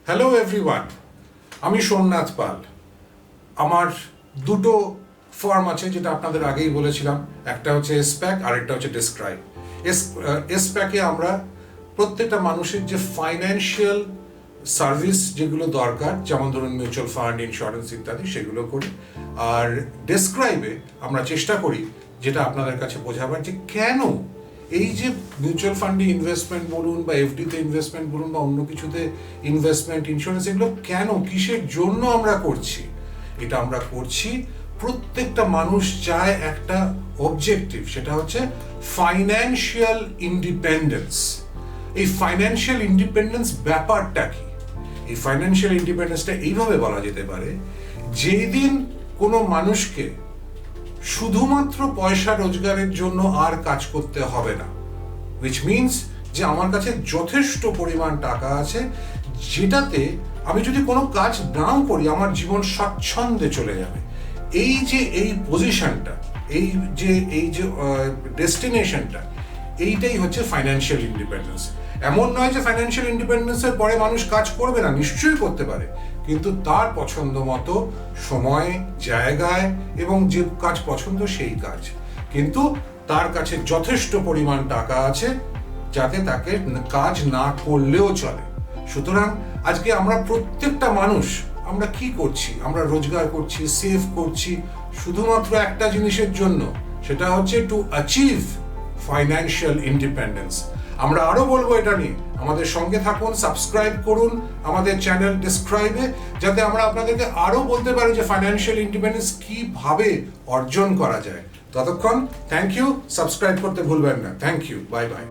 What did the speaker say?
Hello everyone, আমি সোমনাথ পাল। আমার দুটো ফর্ম আছে, যেটা আপনাদের আগেই বলেছিলাম। একটা হচ্ছে এসপ্যাক, আরেকটা হচ্ছে ডেসক্রাইব। এসপ্যাকে আমরা প্রত্যেকটা মানুষের যে ফাইন্যান্সিয়াল সার্ভিস যেগুলো দরকার, যেমন ধরুন মিউচুয়াল ফান্ড, ইন্স্যুরেন্স ইত্যাদি, সেগুলো করি। আর ডেসক্রাইবে আমরা চেষ্টা করি যেটা আপনাদের কাছে বোঝাবার, যে কেন এই যে মিউচুয়াল ফান্ডে ইনভেস্টমেন্ট বলুন বা এফডিতে ইনভেস্টমেন্ট বলুন বা অন্য কিছুতে ইনভেস্টমেন্ট, ইন্স্যুরেন্স, এগুলো কেন, কিসের জন্য আমরা করছি। এটা আমরা করছি, প্রত্যেকটা মানুষ চায় একটা অবজেক্টিভ, সেটা হচ্ছে ফাইন্যান্সিয়াল ইন্ডিপেন্ডেন্স। এই ফাইন্যান্সিয়াল ইন্ডিপেন্ডেন্স ব্যাপারটা কি? এই ফাইন্যান্সিয়াল ইন্ডিপেন্ডেন্সটা এইভাবে বলা যেতে পারে, যেদিন কোনো মানুষকে শুধুমাত্র পয়সা রোজগারের জন্য আর কাজ করতে হবে না, উইচ মিনস যে আমার কাছে যথেষ্ট পরিমাণ টাকা আছে, যেটাতে আমি যদি কোনো কাজ নাও করি আমার জীবন স্বাচ্ছন্দ্যে চলে যাবে। এই পজিশনটা, এই যে ডেস্টিনেশনটা, এইটাই হচ্ছে ফাইন্যান্সিয়াল ইন্ডিপেন্ডেন্স। এমন নয় যে ফাইন্যান্সিয়াল ইন্ডিপেন্ডেন্সের পরে মানুষ কাজ করবে না, নিশ্চয়ই করতে পারে, কিন্তু তার পছন্দ মতো সময়, জায়গায়, এবং যে কাজ পছন্দ সেই কাজ। কিন্তু তার কাছে যথেষ্ট পরিমাণ টাকা আছে যাতে তাকে কাজ না করলেও চলে। সুতরাং আজকে আমরা প্রত্যেকটা মানুষ, আমরা কি করছি? আমরা রোজগার করছি, সেভ করছি শুধুমাত্র একটা জিনিসের জন্য, সেটা হচ্ছে টু অ্যাচিভ ফাইন্যান্সিয়াল ইন্ডিপেন্ডেন্স। আমরা আরো বলবো এটা নিয়ে। আমাদের সঙ্গে থাকুন, সাবস্ক্রাইব করুন আমাদের চ্যানেল ডেসক্রাইবে, যাতে আমরা আপনাদেরকে আরো বলতে পারি যে ফাইন্যান্সিয়াল ইন্ডিপেন্ডেন্স কিভাবে অর্জন করা যায়। ততক্ষণ থ্যাংক ইউ, সাবস্ক্রাইব করতে ভুলবেন না। Thank you, bye by.